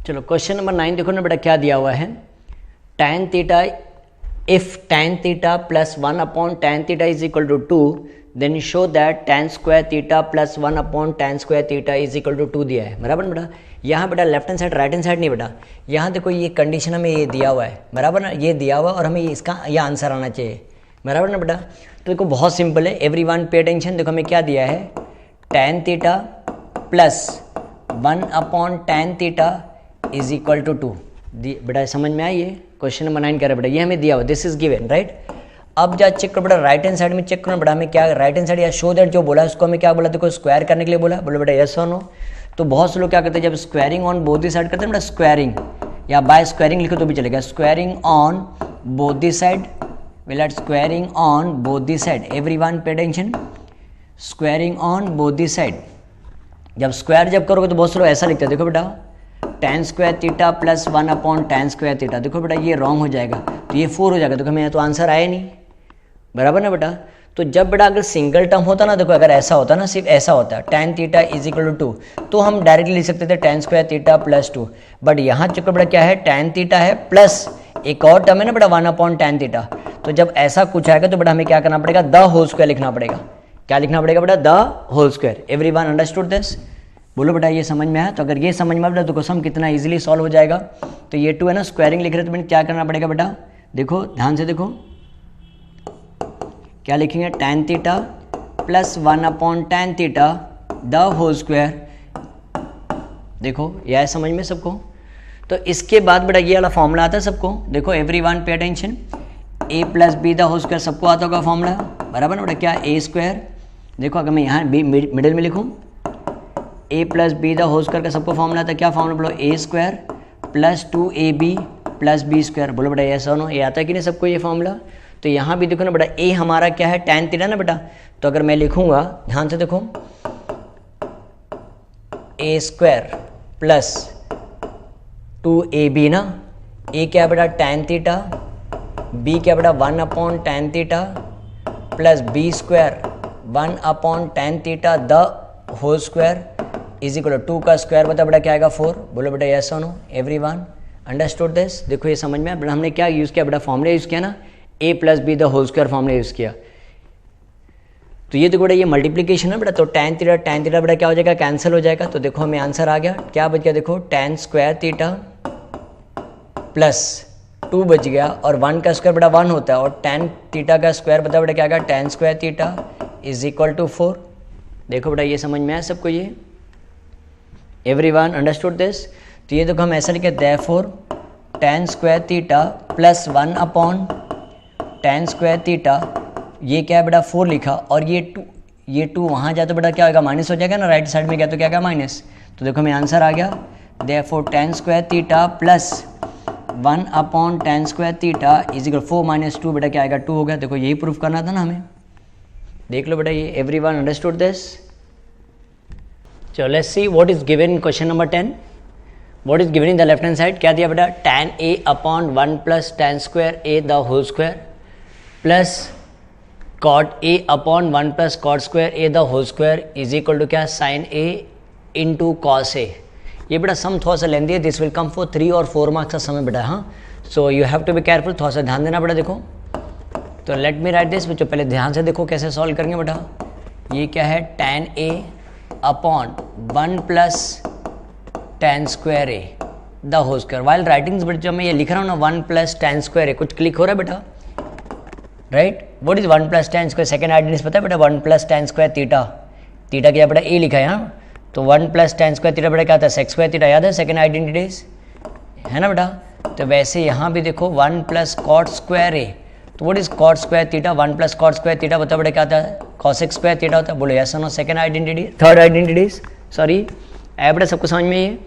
चलो question number 9 देखो ना बेटा क्या दिया हुआ है, tan theta if tan theta plus 1 upon tan theta is equal to 2 then show that tan square theta plus 1 upon tan square theta is equal to 2 दिया है। बराबर बेटा, यहाँ बेटा left hand side right hand side नहीं बेटा, यहाँ देखो ये कंडीशन हमें ये दिया हुआ है। बराबर ना, ये दिया हुआ और हमें इसका ये आंसर आना चाहिए। बराबर ना बेटा, तो देखो बहुत सिंपल है, एवरीवन पे अटेंशन। देखो हमें क्या दिया है, tan theta plus 1 upon tan theta is equal to 2। बेटा समझ में आई, ये क्वेश्चन नंबर 9 कह रहे बेटा, ये हमें दिया हुआ, दिस इज गिवन राइट। अब जा चेक करो बेटा राइट हैंड साइड में, चेक करो बेटा हमें क्या राइट हैंड साइड या शो दैट जो बोला है उसको हमें क्या बोला, देखो स्क्वायर करने के लिए बोला। बोलो बेटा यस और नो। तो बहुत से लोग क्या करते हैं जब squaring on both the side करते हैं बेटा, स्क्वायरिंग या बाय स्क्वायरिंग लिखो तो भी चलेगा, squaring on both the side, will at squaring on both the side, everyone pay attention, squaring on both the side. जब स्क्वायर जब करोगे तो बहुत से लोग ऐसा लिखते हैं, देखो बेटा tan square theta plus 1 upon tan square theta, देखो बेटा ये रॉन्ग हो जाएगा, तो ये 4 हो जाएगा, देखो हमें तो आंसर आया नहीं। बराबर ना बेटा, तो जब बेटा अगर सिंगल टर्म होता ना, देखो अगर ऐसा होता ना, सिर्फ ऐसा होता tan theta is equal to 2, तो हम डायरेक्टली लिख सकते थे tan square theta plus 2। But यहाँ चक्कर बेटा क्या है, tan थीटा है प्लस एक और टर्म है ना बेटा 1 अपॉन tan थीटा। तो जब ऐसा कुछ आएगा तो बेटा हमें क्या करना पड़ेगा, द होल स्क्वायर लिखना पड़ेगा। क्या लिखना पड़ेगा बेटा, the whole square. Everyone understood this? बोलो बेटा ये समझ में आया? तो अगर ये समझ में आया तो क्वेश्चन कितना इजीली सॉल्व हो जाएगा। तो ये 2 है ना, स्क्वायरिंग लिख रहे तो मैंने क्या करना पड़ेगा बेटा, देखो ध्यान से देखो क्या लिखेंगे, tan theta plus 1 upon tan theta the whole square. देखो यह है समझ में सबको? तो इसके बाद बेटा ये वाला फॉर्मूला आता है सबको, देखो everyone pay attention, a plus B the whole square सबको आता होगा फॉर्मूला। बराबर ना बेटा, क्या a स्क्वायर, देखो अगर मैं यहाँ बी मिडिल में लिखूँ a plus B the whole square का सबको फॉर्मूला था, क्या फॉर्मूला बोलो, a square plus 2ab plus B square. बोलो बेटा ये ऐसा नो, ये आता है कि नहीं सबको ये फॉर्मूला? तो यहाँ भी देखो ना बेटा a हमारा क्या है, tan थीटा ना बेटा, तो अगर मैं लिखूंगा ध्यान से देखो a स्क्वायर प्लस 2ab ना, a क्या बेटा tan थीटा, b क्या बेटा 1 upon tan theta plus b square 1 upon tan theta the whole square is equal to 2 का स्क्वायर बता बेटा क्या आएगा 4। बोलो बेटा यस और नो? Everyone understood this? देखो ये समझ में आया बेटा, हमने क्या यूज़ किया बेटा, फॉर्मूला यूज़ किया ना, a plus B the whole square formula use किया। तो ये देखो बेटा ये मल्टीप्लीकेशन है बेटा, तो tan थीटा बेटा क्या हो जाएगा, कैंसिल हो जाएगा। तो देखो हमें आंसर आ गया, क्या बच गया, देखो tan स्क्वायर थीटा प्लस 2 बच गया, और 1 का स्क्वायर बेटा 1 होता है, और tan थीटा का स्क्वायर बता बेटा क्या आएगा, tan square theta is equal to 4। देखो बेटा ये समझ में आया सबको? ये एवरीवन अंडरस्टूड दिस? तो ये देखो हम ऐसा लिखे, therefore tan square theta plus 1 upon tan square theta, ये क्या है बेटा 4 लिखा, और ये 2 वहाँ जाए तो बेटा क्या होगा, माइनस हो जाएगा ना, राइट साइड में गया तो क्या होगा माइनस। तो देखो हमें आंसर आ गया, therefore tan square theta plus 1 upon tan square theta is equal 4 minus 2 बेटा क्या आएगा 2 हो गया। देखो यही प्रूफ करना था ना हमें, देख लो बेटा ये। Everyone understood this? चलो let's see what is given in question number 10। What is given in the left hand side, क्या दिया बेटा, tan a upon 1 plus tan square a the whole square plus cot a upon 1 plus cot square a the whole square is equal to क्या, sin a into cos a। ये बेटा सम थोड़ा सा लेंदी है, this will come for 3 और 4 marks का समय बेटा। हाँ, so you have to be careful, थोड़ा सा ध्यान देना बेटा। देखो तो लेट मी राइट दिस बच्चों, पहले ध्यान से देखो कैसे सॉल्व करेंगे बेटा। ये क्या है, tan a upon 1 plus tan square a the whole square. While writing बच्चों मैं ये लिख रहा हूँ ना 1 प्लस tan स्क्वायर a, कुछ क्लिक हो रहा है बेटा, right? What is 1 plus tan square, second identity पता है बेटा, 1 plus tan square theta, theta क्या बेटा a लिखा है यहाँ, तो 1 प्लस tan स्क्वायर थीटा बेटा क्या आता है, sec स्क्वायर थीटा, याद है सेकंड आइडेंटिटीज है ना बेटा। तो वैसे यहाँ भी देखो 1 प्लस cot स्क्वायर a, तो what is cot square theta, 1 plus cot square theta बताओ बेटा क्या आता है, cosec स्क्वायर थीटा होता है। बोलो यस और no? Second identity, third identities, sorry है बेटा सबको समझ में ये?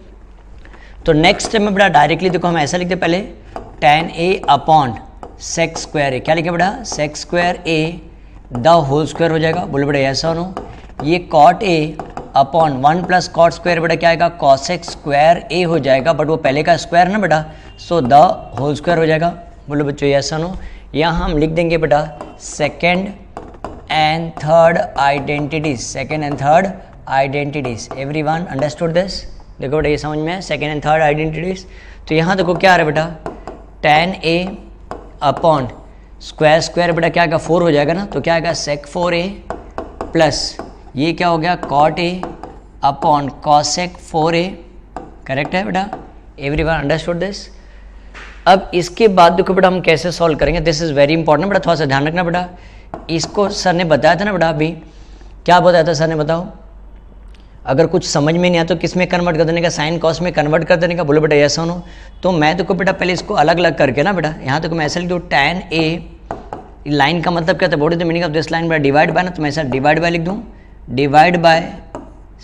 तो नेक्स्ट में बेटा डायरेक्टली देखो हम ऐसा लिखते पहले, tan a upon sec square a, क्या लिखे बेटा, sec square a the whole square हो जाएगा। बोलो बेटा यस और नो? ये cot a upon 1 plus cot square बेटा क्या आएगा, cosec स्क्वायर a हो जाएगा, बट वो पहले का स्क्वायर ना बेटा, सो द होल स्क्वायर हो जाएगा। बोलो बच्चों यस और नो? यहाँ हम लिख देंगे बेटा second and third identities, second and third identities. Everyone understood this? देखो बेटा ये समझ में है, सेकेंड एंड थर्ड आइडेंटिटीज। तो यहाँ देखो क्या आ रहा है बेटा, tan a upon square square बेटा क्या आएगा 4 हो जाएगा ना, तो क्या आएगा sec 4a प्लस ये क्या हो गया cot a upon cosec 4a। Correct है बेटा, एवरीवन अंडरस्टूड दिस। अब इसके बाद देखो बेटा हम कैसे सॉल्व करेंगे, दिस इज वेरी इंपॉर्टेंट बेटा, थोड़ा सा ध्यान रखना बेटा। इसको सर ने बताया था ना बेटा, अभी क्या बताया था सर ने, बताओ। अगर कुछ समझ में नहीं आया तो किस में कन्वर्ट कर देने का, साइन कॉस में कन्वर्ट कर देने का। बोलो बेटा ऐसा हो, तो मैं देखो बेटा पहले इसको अलग अलग करके ना बेटा, यहाँ देखो मैं ऐसा लिख दूँ tan a, लाइन का मतलब क्या था, what is the meaning of this line बेटा, डिवाइड बाय ना, तो मैं ऐसा डिवाइड बाय लिख दूँ, डिवाइड बाय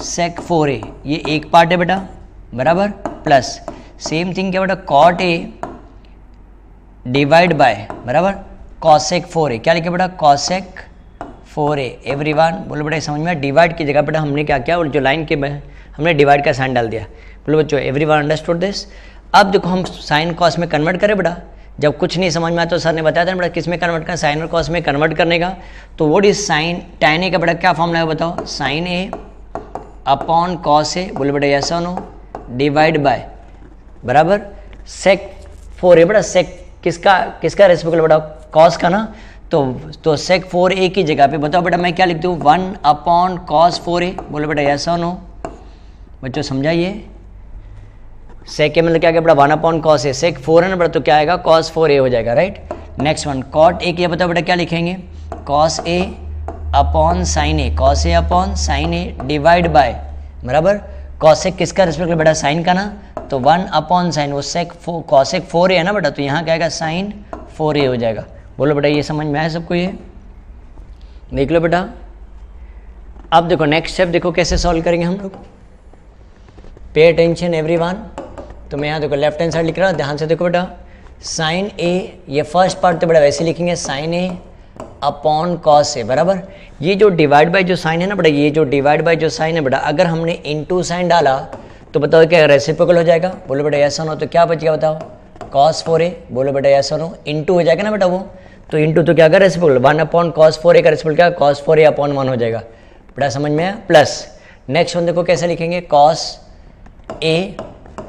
sec 4a, ये एक पार्ट है बेटा बराबर, प्लस सेम थिंग क्या बेटा cot a डिवाइड बाय बराबर cosec 4a, क्या लिखे बेटा cosec 4a। एवरीवन बोलो बेटा समझ में, डिवाइड की जगह बेटा हमने क्या किया, और जो लाइन के हमने डिवाइड का साइन डाल दिया। बोलो बच्चों एवरीवन अंडरस्टूड दिस। अब देखो हम साइन कॉस में कन्वर्ट करें बेटा, जब कुछ नहीं समझ में आया तो सर ने बताया था बेटा किस में कन्वर्ट करना, साइन और कॉस में कन्वर्ट करने का। तो what is sine, tan a का बेटा क्या फॉर्मूला है बताओ, sine a upon cos a, बोलो बेटा ऐसा नो, डिवाइड बाय बराबर sec 4a बेटा, sec किसका रेसिप्रोकल बेटा, कॉस का ना, तो sec 4a की जगह पे बताओ बेटा मैं क्या लिख दूँ, 1 अपॉन cos 4a। बोलो बेटा ऐसा नो, बच्चों समझाइए। sec मतलब क्या बेटा 1 अपॉन cos a, sec 4 है ना बेटा, तो क्या आएगा cos 4a हो जाएगा, right. Next one cot a, क्या बताओ बेटा क्या लिखेंगे, cos a upon sin a, cos a upon sin a divide by बराबर cosec किसका रेस्पेक्ट बेटा, साइन का ना, तो 1 अपॉन साइन, वो cosec 4a है ना बेटा, तो यहाँ क्या आएगा sin 4a हो जाएगा। बोलो बेटा ये समझ में आया सबको, ये देख लो बेटा। अब देखो नेक्स्ट स्टेप देखो कैसे सॉल्व करेंगे हम लोग, पे अटेंशन एवरीवन। तो मैं यहाँ देखो लेफ्ट हैंड साइड लिख रहा हूँ, ध्यान से देखो बेटा, साइन ए, ये फर्स्ट पार्ट तो बेटा वैसे लिखेंगे sign A upon cos A बराबर, ये जो डिवाइड बाय जो साइन है ना बेटा, ये जो डिवाइड बाय जो साइन है बेटा, अगर हमने इनटू साइन डाला तो बताओ क्या रेसिप्रोकल हो जाएगा। बोलो बेटा ऐसा हो, तो क्या बच गया बताओ, cos 4a। बोलो बेटा ऐसा हो, इनटू हो जाएगा ना बेटा, वो तो इनटू तो क्या कर रेसिप्रोकल, 1 अपॉन cos 4a का रेसिप्रोकल क्या, cos 4a अपॉन 1 हो जाएगा बेटा, समझ में आया। प्लस नेक्स्ट वन देखो कैसे लिखेंगे, cos a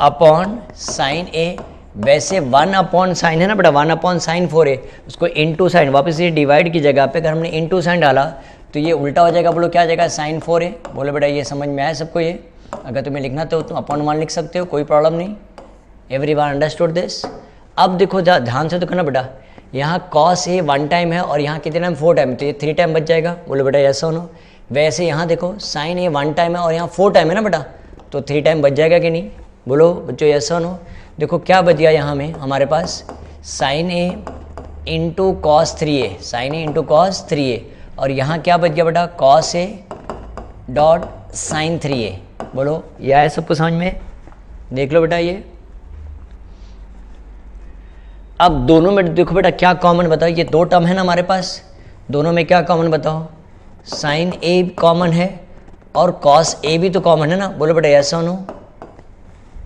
upon sine a, वैसे 1 अपॉन साइन है ना बेटा, 1 अपॉन साइन 4a, उसको इनटू साइन, वापस ये डिवाइड की जगह पे अगर हमने इनटू साइन डाला तो ये उल्टा हो जाएगा। बोलो क्या आ जाएगा, साइन 4a। बोलो बेटा ये समझ में आया सबको, ये अगर तुम्हें लिखना तो तुम अपॉन 1 लिख सकते हो, कोई प्रॉब्लम नहीं। Everyone understood this. अब देखो ध्यान से तो करना बेटा, यहाँ cos a 1 टाइम है और यहाँ कितने टाइम 4 टाइम, तो ये 3 टाइम बच जाएगा। बोलो बेटा ऐसा हो। वैसे यहाँ देखो साइन a 1 टाइम है और यहाँ 4 टाइम है ना बेटा, तो 3 टाइम बच जाएगा कि नहीं। बोलो बच्चों ऐसा हो। देखो क्या बच गया यहाँ में हमारे पास, sine a into cos 3a, sine a into cos 3a, और यहाँ क्या बच गया बेटा, cos a dot sign 3a। बोलो ये आया सबको समझ में, देख लो बेटा ये। अब दोनों में देखो बेटा क्या कॉमन बताओ, ये 2 टर्म है ना हमारे पास, दोनों में क्या कॉमन बताओ, साइन a कॉमन है और cos a भी तो कॉमन है ना। बोलो बेटा ऐसा हो,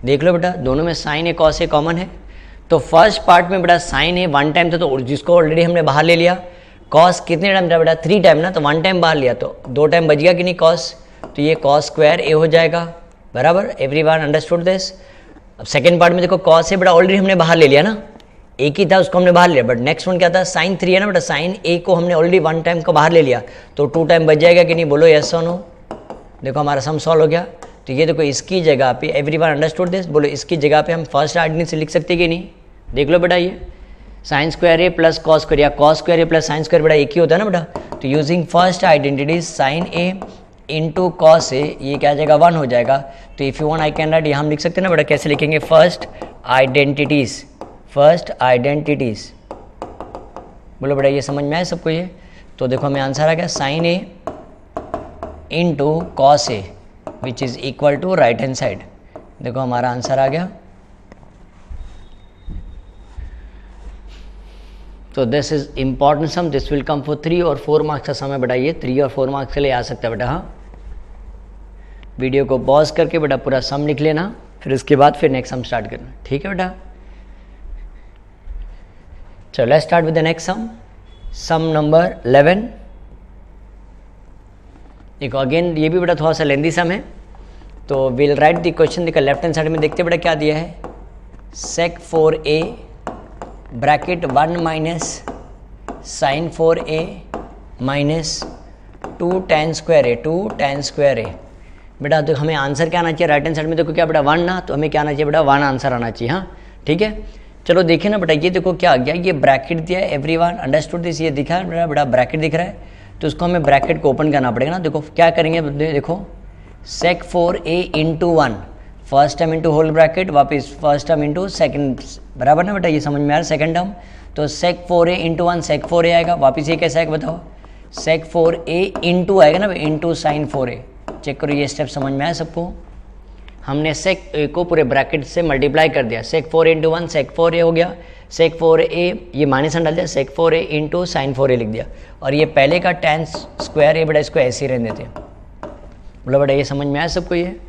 देख लो बेटा दोनों में sine a cos a common है। तो फर्स्ट पार्ट में बेटा साइन a 1 टाइम था, तो जिसको ऑलरेडी हमने बाहर ले लिया। cos कितने टाइम था बेटा, 3 टाइम ना, तो 1 टाइम बाहर लिया, तो 2 टाइम बच गया कि नहीं cos, तो ये cos स्क्वायर a हो जाएगा बराबर। Everyone understood this. अब सेकेंड पार्ट में देखो cos a बेटा ऑलरेडी हमने बाहर ले लिया ना, एक ही था उसको हमने बाहर लिया, बट नेक्स्ट वन क्या था, साइन 3 है ना बेटा, साइन a को हमने ऑलरेडी 1 टाइम को बाहर ले लिया, तो 2 टाइम बच जाएगा कि नहीं। बोलो यस और नो। देखो हमारा सम सॉल्व हो गया। तो ये देखो इसकी जगह पे, एवरीवन अंडरस्टूड दिस, बोलो इसकी जगह पे हम फर्स्ट आइडेंटिटी से लिख सकते कि नहीं। देख लो बेटा ये साइन स्क्वायर ए प्लस कॉस स्क्वायर, या कॉस स्क्वायर ए प्लस साइन स्क्वायर बेटा एक ही होता है ना बेटा। तो using first identity sign A into cos ए, ये क्या आ जाएगा 1 हो जाएगा। तो if you want I can write, यहाँ हम लिख सकते हैं ना बेटा, कैसे लिखेंगे, फर्स्ट आइडेंटिटीज, फर्स्ट आइडेंटिटीज। बोलो बेटा ये समझ में आया सबको ये। तो देखो हमें आंसर आ गया sine A into cos A which is equal to right hand side. देखो हमारा आंसर आ गया। तो this is important sum, this will come for 3 और 4 मार्क्स का समय बेटा, ये 3 और 4 मार्क्स के लिए आ सकता है बेटा। हाँ वीडियो को पॉज करके बेटा पूरा सम लिख लेना, फिर उसके बाद फिर नेक्स्ट सम स्टार्ट करना, ठीक है बेटा। चलो let's start with the next sum, sum number 11। देखो अगेन ये भी बेटा थोड़ा सा लेंदी सम है, तो विल राइट द क्वेश्चन, देखा लेफ्ट हैंड साइड में देखते बेटा क्या दिया है, sec 4a bracket 1 minus sin 4a minus 2 tan square a, 2 tan square a। बेटा तो हमें आंसर क्या आना चाहिए, राइट हैंड साइड में देखो क्या बेटा 1 ना, तो हमें क्या आना चाहिए बेटा 1 आंसर आना चाहिए। हाँ ठीक है, चलो देखिए ना बेटा, ये देखो क्या आ गया, ये ब्रैकेट दिया है, एवरीवन अंडरस्टूड दिस, ये दिखा है बेटा ब्रैकेट दिख रहा है, तो उसको हमें ब्रैकेट को ओपन करना पड़ेगा ना। देखो क्या करेंगे, देखो sec 4a into 1, first term into whole bracket, वापस फर्स्ट टर्म इंटू सेकंड, बराबर ना बेटा, ये समझ में आ रहा है सेकंड टर्म। तो sec 4a into 1 sec 4a आएगा, वापस ये कैसा आएगा बताओ, sec 4a इंटू आएगा ना, इंटू sin 4a। चेक करो ये स्टेप समझ में आया सबको, हमने sec a को पूरे ब्रैकेट से मल्टीप्लाई कर दिया, sec 4a into 1 sec 4a हो गया, sec 4a ये माइनस डाल दिया, sec 4a into sin 4a लिख दिया, और ये पहले का tan स्क्वायर है बेटा, इसको ऐसे ही रहने देते, बोला बेटा ये समझ में आया सबको, ये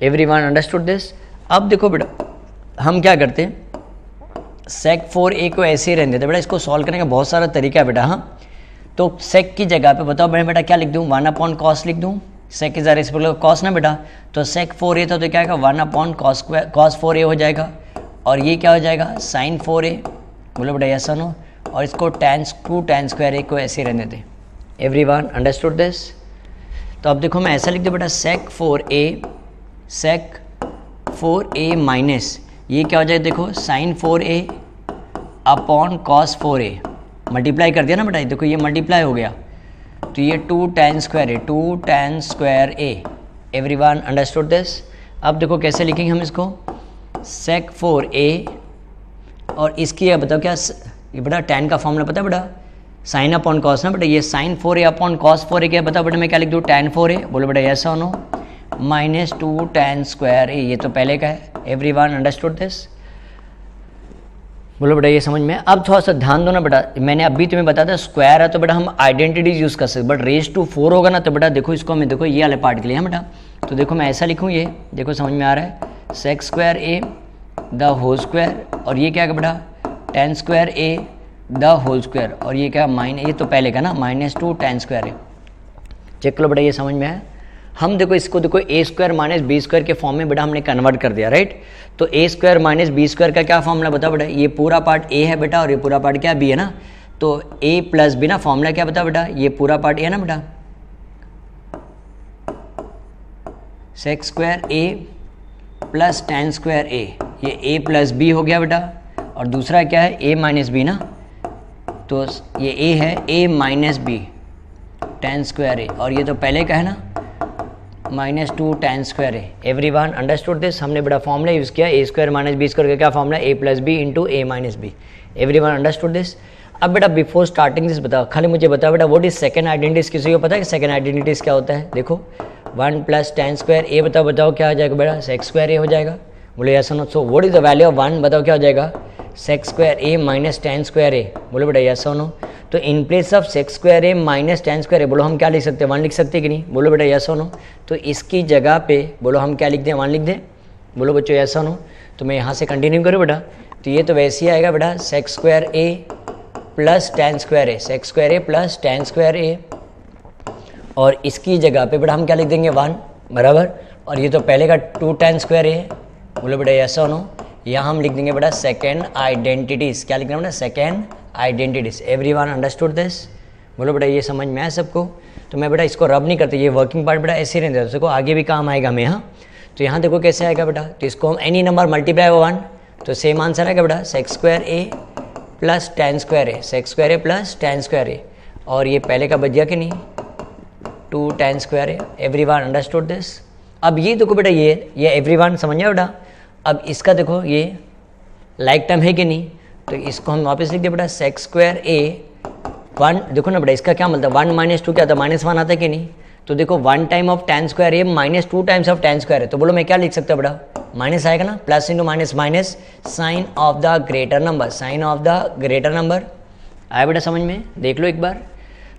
एवरीवन अंडरस्टूड दिस। अब देखो बेटा हम क्या करते हैं, sec 4a को ऐसे ही रहने देते बेटा, इसको सॉल्व करने का बहुत सारा तरीका है बेटा। हाँ तो sec की जगह पे बताओ बेटा क्या लिख दूँ, 1 अपॉन कॉस लिख दूँ, sec इज रेसिप्रोकल कॉस ना बेटा, तो sec 4a था तो क्या आएगा 1 अपॉन कॉस 4a हो जाएगा, और ये क्या हो जाएगा sin 4a, बोलो बेटा यस नो, और इसको tan स्क्वायर a को ऐसे रहने दें, एवरीवन अंडरस्टूड दिस। तो अब देखो मैं ऐसा लिख दूँ बेटा sec 4a माइनस ये क्या हो जाएगा, देखो sin 4a upon cos 4a, multiply कर दिया ना बेटा, देखो ये मल्टीप्लाई हो गया, तो ये 2 tan square a, everyone understood this. अब देखो कैसे लिखेंगे हम इसको, sec 4a और इसकी अब बताओ क्या, ये बेटा tan का फॉर्मूला पता है बेटा, sin अपॉन cos ना बेटा, ये sin 4a upon cos 4a क्या बताओ बेटा, मैं क्या लिख दूँ tan 4a, बोलो बेटा यस और no, minus 2 tan square a, ये तो पहले का है, एवरीवन अंडरस्टूड दिस, बोलो बेटा ये समझ में। अब थोड़ा सा ध्यान दो ना बेटा, मैंने अभी तुम्हें बताया था स्क्वायर है तो बेटा हम आइडेंटिटीज यूज़ कर सकते, बट रेज टू 4 होगा ना, तो बेटा देखो इसको हमें देखो ये वाले पार्ट के लिए है बेटा, तो देखो मैं ऐसा लिखूँ, ये देखो समझ में आ रहा है, sec square a the whole square, और ये क्या है बेटा tan square a the whole square, और ये क्या ये तो पहले का ना minus 2 tan square a। Check करो बेटा ये समझ में आया। हम देखो इसको देखो a square minus B square के फॉर्म में बेटा हमने कन्वर्ट कर दिया, राइट। तो a square minus B square का क्या फॉर्मूला बताओ बेटा, ये पूरा पार्ट a है बेटा और ये पूरा पार्ट क्या b है ना, तो a प्लस b ना फॉर्मूला क्या बताओ बेटा, ये पूरा पार्ट a है ना बेटा, sec square a plus tan square a, ये a प्लस b हो गया बेटा, और दूसरा क्या है a माइनस b ना, तो ये a है a minus b tan square a, और ये तो पहले का है ना minus 2 tan square a, everyone understood this. हमने बड़ा फॉर्मूला यूज़ किया a square minus B square का क्या formula, a plus B into a minus B, everyone understood this. अब बेटा बिफोर स्टार्टिंग दिस बताओ, खाली मुझे बताओ बेटा व्हाट इज सेकंड आइडेंटिटीज, किसी को पता है कि सेकंड आइडेंटिटीज क्या होता है, देखो 1 प्लस tan स्क्वायर a, बताओ क्या आ जाएगा बेटा, sec स्क्वायर a हो जाएगा, बोले yes no, so what is the value of 1, बताओ क्या हो जाएगा, sec square a minus tan square a, बोलो बेटा यस नो। तो in place of sec square a minus tan square a, बोलो हम क्या लिख सकते हैं, 1 लिख सकते हैं कि नहीं, बोलो बेटा यस नो। तो इसकी जगह पे बोलो हम क्या लिख दें, 1 लिख दें, बोलो बच्चों यस नो। तो मैं यहाँ से कंटिन्यू करूँ बेटा, तो ये तो वैसे ही आएगा बेटा sec square a plus tan square a, sec square a plus tan square a, और इसकी जगह पे बेटा हम क्या लिख देंगे 1, बराबर, और ये तो पहले का 2 tan स्क्वायर a, बोलो बेटा यस नो। यहाँ हम लिख देंगे बेटा सेकेंड आइडेंटिटीज, क्या लिख रहे हैं बेटा, second identities, everyone understood this, बोलो बेटा ये समझ में आया सबको। तो मैं बेटा इसको रब नहीं करते, ये वर्किंग पार्ट बेटा ऐसे ही रहने देता, देखो आगे भी काम आएगा हमें। हाँ तो यहाँ देखो कैसे आएगा बेटा, तो इसको हम एनी नंबर मल्टीप्लाई 1, तो सेम आंसर आएगा बेटा sec square a plus tan square a, sec square a plus tan square a, और ये पहले का बच गया कि नहीं 2 tan square a, everyone understood this. अब ये देखो बेटा ये एवरीवन समझ गया बेटा। अब इसका देखो ये लाइक टर्म है कि नहीं, तो इसको हम वापस लिख दिया बेटा sec स्क्वायर a 1, देखो ना बेटा इसका क्या मतलब 1 माइनस 2 क्या था, -1 आता है कि नहीं, तो देखो 1 time of tan square a minus 2 times of tan square है, तो बोलो मैं क्या लिख सकता हूँ बेटा, माइनस आएगा ना, plus into minus minus, sine of the greater number, sine of the greater number आया बेटा समझ में, देख लो एक बार।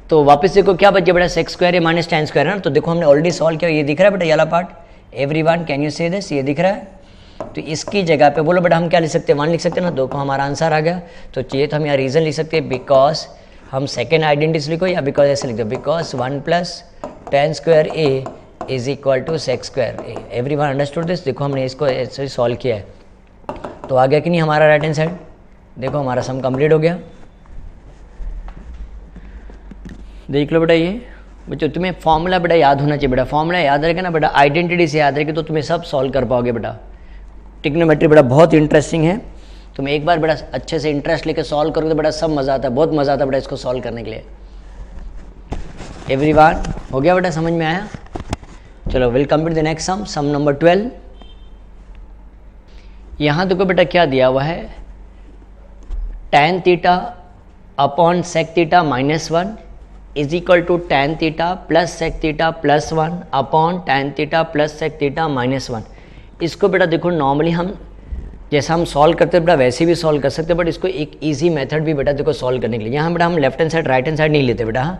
तो वापस देखो क्या बच गया बेटा sec square a minus tan square है ना, तो देखो हमने ऑलरेडी सॉल्व किया, ये दिख रहा है बेटा ये वाला पार्ट, एवरीवन कैन यू से दिस, ये दिख रहा है। तो इसकी जगह पे बोलो बेटा हम क्या लिख सकते हैं, 1 लिख सकते हैं ना, देखो हमारा आंसर आ गया। तो चाहिए तो हम यहाँ रीज़न लिख सकते हैं, बिकॉज हम सेकेंड आइडेंटिटी लिखो या बिकॉज ऐसे लिख दो, because 1 plus tan square a is equal to sec square. Everyone understood this? देखो हमने इसको ऐसे सॉल्व किया है तो आ गया कि नहीं हमारा राइट हैंड साइड। देखो हमारा सम कंप्लीट हो गया। देख लो बेटा, ये बच्चों तुम्हें फॉर्मूला बेटा याद होना चाहिए बेटा। फॉर्मूला याद रहेगा ना बेटा, आइडेंटिटी से याद रहेगी तो तुम्हें सब सॉल्व कर पाओगे बेटा। ट्रिग्नोमेट्री बेटा बहुत इंटरेस्टिंग है, तुम एक बार बेटा अच्छे से इंटरेस्ट लेके सॉल्व करोगे तो बेटा सब मज़ा आता है, बहुत मज़ा आता है बेटा इसको सॉल्व करने के लिए। एवरीवन हो गया बेटा, समझ में आया? चलो will complete the next sum, sum number 12। यहाँ देखो बेटा क्या दिया हुआ है, tan theta upon sec theta minus 1 is equal to tan theta plus sec theta plus 1 upon tan theta plus sec theta minus 1। इसको बेटा देखो नॉर्मली हम जैसा हम सॉल्व करते हैं बेटा वैसे भी सॉल्व कर सकते हैं, बट इसको एक इजी मेथड भी बेटा देखो सॉल्व करने के लिए। यहाँ बेटा हम left hand side right hand side नहीं लेते बेटा।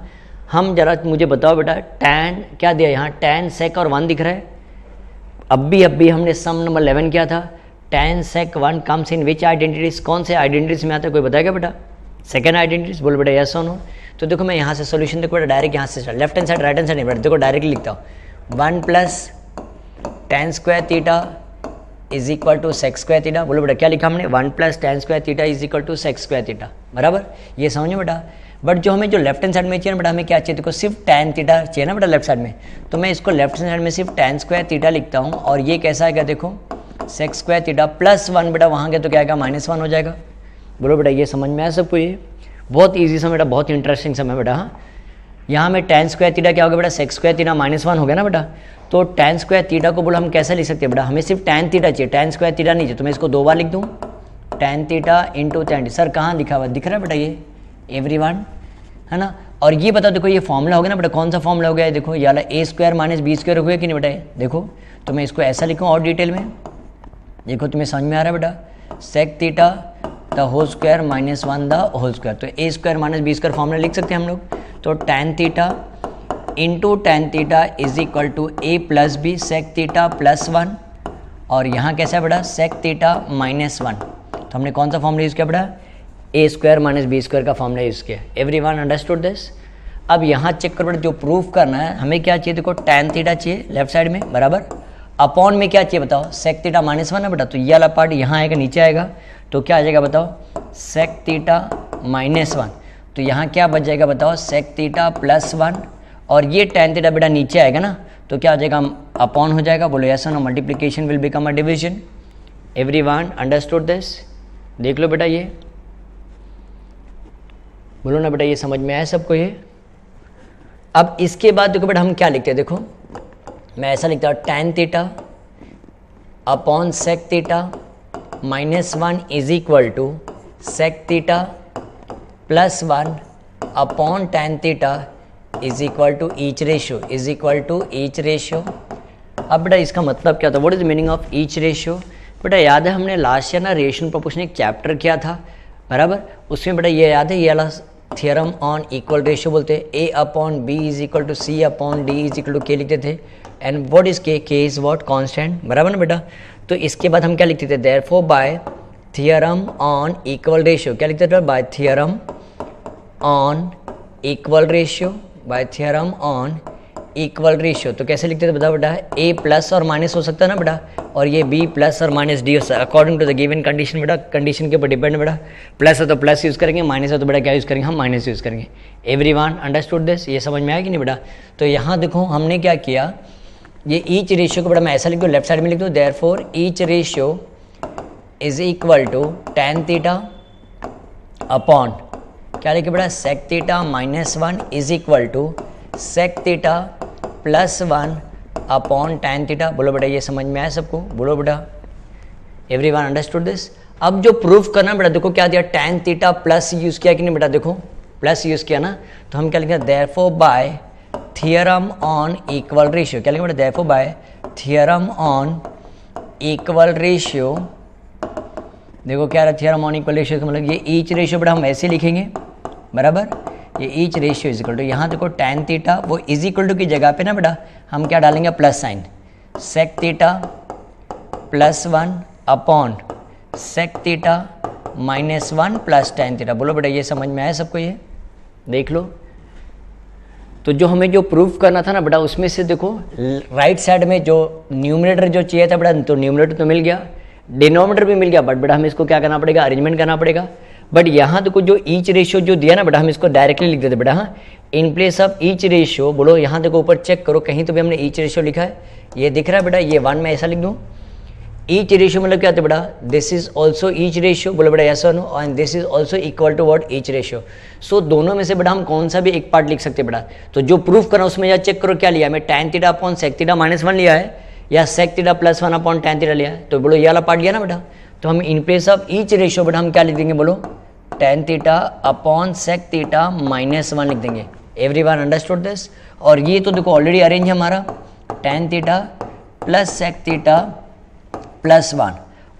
हम जरा मुझे बताओ बेटा, tan क्या दिया यहाँ, tan सेक और 1 दिख रहा है। अब भी हमने सम नंबर 11 किया था, tan sec 1 comes in which identities, कौन से आइडेंटिटीज में आता है कोई बताएगा बेटा? सेकेंड आइडेंटिटीज बोलो बेटा, यस और नो। तो देखो मैं यहाँ से सोल्यूशन देखो बेटा डायरेक्ट यहाँ से left hand side right hand side नहीं बेटा, देखो डायरेक्टली लिखता हूँ 1 plus tan square theta is equal to sec square theta. बोलो बेटा क्या लिखा हमने, 1 plus tan square theta is equal to sec square theta, बराबर। ये समझो बेटा। बट जो हमें जो लेफ्ट हैंड साइड में चाहिए ना बेटा, हमें क्या चाहिए देखो, सिर्फ tan थीटा चाहिए ना बेटा लेफ्ट साइड में, तो मैं इसको लेफ्ट साइड में सिर्फ tan स्क्वायर थीटा लिखता हूँ। और ये कैसा आएगा देखो, सेक स्क्वायर थीटा प्लस 1 बेटा, वहाँ गया तो क्या आएगा -1 हो जाएगा। बोलो बेटा ये समझ में आया सबको? ये बहुत ईजी सम बेटा, बहुत इंटरेस्टिंग सम है बेटा। हाँ यहाँ में tan स्क्वायर थीटा क्या होगा बेटा, सेक स्क्वायर थीटा -1 हो गया ना बेटा। तो tan स्क्वायर थीटा को बोलो हम कैसे लिख सकते हैं बेटा, हमें सिर्फ tan थीटा चाहिए, tan स्क्वायर थीटा नहीं चाहिए। तो मैं इसको 2 बार लिख दूँ, tan theta into tan। Sir कहाँ लिखा हुआ दिख रहा है बेटा ये एवरीवन, है ना। और ये बता देखो ये फॉर्मूला हो गया ना बेटा, कौन सा फॉर्मूला हो गया है देखो, ये वाला a square minus B square हो गया कि नहीं बेटा। देखो तो मैं इसको ऐसा लिखूँ और डिटेल में, देखो तुम्हें समझ में आ रहा है बेटा, sec theta the whole square minus 1 the whole square. तो a square minus B square formula लिख सकते हैं हम लोग। तो tan theta into tan theta is equal to a plus B sec theta plus 1, और यहाँ कैसा है बेटा, सेक थीटा -1। तो हमने कौन सा फॉर्मूला यूज़ किया बेटा, a square minus B square का फॉर्मूला यूज़ किया। Everyone understood this? अब यहाँ चेक करो बेटा, जो प्रूफ करना है हमें क्या चाहिए देखो, tan थीटा चाहिए लेफ्ट साइड में, बराबर। अपॉन में क्या चाहिए बताओ, सेक थीटा -1 है बेटा, तो ये वाला पार्ट यहाँ आएगा नीचे आएगा, तो क्या आ जाएगा बताओ, सेक थीटा -1। तो यहाँ क्या बच जाएगा बताओ, सेक थीटा प्लस 1, और ये tan थीटा बेटा नीचे आएगा ना, तो क्या आ जाएगा, अपॉन हो जाएगा। बोलो यस और no, multiplication will become a division. Everyone understood this? देख लो बेटा ये, बोलो ना बेटा ये समझ में आया सबको ये? अब इसके बाद देखो बेटा हम क्या लिखते हैं, देखो मैं ऐसा लिखता हूँ, tan theta upon sec theta -1 is equal to sec theta plus 1 upon tan theta is equal to each ratio, is equal to each ratio. अब बेटा इसका मतलब क्या था, what is the meaning of each ratio? बेटा याद है हमने लास्ट ईयर ना रेशियो प्रोपोर्शन एक चैप्टर किया था, बराबर। उसमें बेटा ये याद है, ये वाला थियरम ऑन इक्वल रेशियो बोलते हैं, a अपॉन B is equal to C upon D is equal to K लिखते थे। एंड व्हाट इज के, के इज व्हाट, कांस्टेंट, बराबर ना बेटा। तो इसके बाद हम क्या लिखते थे, therefore by theorem on equal ratio, क्या लिखते थे, by theorem on equal ratio, by theorem on equal ratio. तो कैसे लिखते थे बताओ बेटा, a प्लस और माइनस हो सकता है ना बेटा, और ये b प्लस और माइनस डी हो सकता है according to the given condition. बेटा कंडीशन के ऊपर डिपेंड है बेटा, प्लस है तो प्लस यूज़ करेंगे, माइनस है तो बेटा क्या यूज़ करेंगे, हम माइनस यूज़ करेंगे। Everyone understood this? ये समझ में आया कि नहीं बेटा? तो यहाँ देखो हमने क्या किया, ये ईच रेशियो को बेटा मैं ऐसा लिख दूँ, लेफ्ट साइड में लिख दूँ, therefore each ratio is equal to tan theta upon क्या लिखे बेटा, sec theta -1 is equal to sec theta plus 1 upon tan theta. बोलो बेटा ये समझ में आया सबको? बोलो बेटा एवरीवन अंडरस्टूड दिस? अब जो प्रूफ करना बेटा देखो क्या दिया, tan थीटा प्लस यूज़ किया कि नहीं बेटा, देखो प्लस यूज़ किया ना, तो हम क्या लिखें, therefore by theorem on equal ratio, क्या लिखें बेटा, therefore by theorem on equal ratio. देखो क्या रहा, थियरम ऑन इक्वल रेशियो का मतलब ये ईच रेशियो बेटा हम ऐसे लिखेंगे, बराबर। ये each ratio is equal to, यहाँ देखो tan थीटा वो इज इक्वल टू की जगह पे ना बेटा हम क्या डालेंगे, plus sign, sec theta plus 1 upon sec theta -1 plus tan theta. बोलो बेटा ये समझ में आया सबको? ये देख लो तो जो हमें जो प्रूफ करना था ना बेटा, उसमें से देखो राइट साइड में जो न्यूमरेटर जो चाहिए था बेटा, तो न्यूमरेटर तो मिल गया, डिनोमिनेटर भी मिल गया, बट बेटा हमें इसको क्या करना पड़ेगा, अरेंजमेंट करना पड़ेगा। बट यहाँ देखो जो ईच रेशियो जो दिया ना बेटा, हम इसको डायरेक्टली लिख देते बेटा। हाँ, इन प्लेस ऑफ ईच रेशियो बोलो, यहाँ देखो ऊपर चेक करो, कहीं तो भी हमने ईच रेशियो लिखा है, ये दिख रहा है बेटा, ये 1 में ऐसा लिख दूँ। ईच रेशियो मतलब क्या होता है बेटा, this is also each ratio, बोलो बेटा यस और no, and this is also equal to what, each ratio. So दोनों में से बेटा हम कौन सा भी एक पार्ट लिख सकते हैं बेटा। तो जो प्रूफ करना उसमें या चेक करो क्या लिया, मैं tan theta upon sec theta -1 लिया है, या sec theta +1 upon tan theta लिया है, तो बोलो ये वाला पार्ट लिया ना बेटा। तो हम इन प्लेस ऑफ ईच रेशियो बेटा हम क्या लिख देंगे, बोलो tan theta upon sec theta -1 लिख देंगे। Everyone understood this. और ये तो देखो ऑलरेडी अरेंज है हमारा, tan theta plus sec theta +1,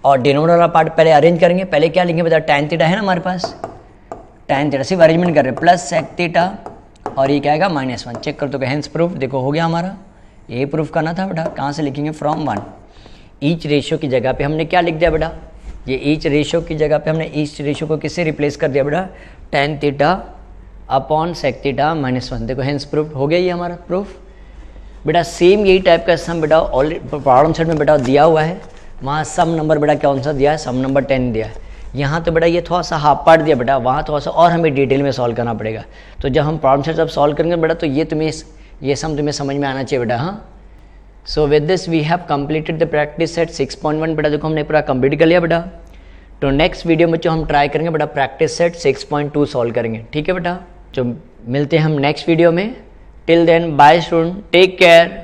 और डिनोमिनेटर वाला पार्ट पहले अरेंज करेंगे। पहले क्या लिखेंगे बेटा, tan थीटा है ना हमारे पास, tan थीटा सिर्फ अरेंजमेंट कर रहे हैं, प्लस sec थीटा, और ये क्या आएगा -1। चेक कर तो हेंस प्रूफ, देखो हो गया हमारा। ये प्रूफ करना था बेटा, कहाँ से लिखेंगे, फ्रॉम 1। ईच रेशियो की जगह पे हमने क्या लिख दिया बेटा, ये ईच रेशियो की जगह पे हमने ईच रेशियो को किससे रिप्लेस कर दिया बेटा, tan theta upon sec theta -1। देखो हेंस प्रूफ हो गया ये हमारा प्रूफ बेटा। सेम यही टाइप का सम बेटा ऑलरेडी प्रॉब्लम सेट में बेटा दिया हुआ है, वहाँ सम नंबर बेटा कौन सा दिया है, सम नंबर 10 दिया है। यहाँ तो बेटा ये थोड़ा सा हाफ पार्ट दिया बेटा, वहाँ थोड़ा सा और हमें डिटेल में सॉल्व करना पड़ेगा। तो जब हम प्रॉब्लम सेट जब सॉल्व करेंगे बेटा, तो ये सम तुम्हें समझ में आना चाहिए बेटा। हाँ, so with this we have completed the practice set 6.1 बेटा। देखो हमने पूरा कंप्लीट कर लिया बेटा। तो नेक्स्ट वीडियो में जो हम ट्राई करेंगे बेटा, प्रैक्टिस सेट 6.2 सॉल्व करेंगे, ठीक है बेटा। जो मिलते हैं हम नेक्स्ट वीडियो में। Till then bye student, take care.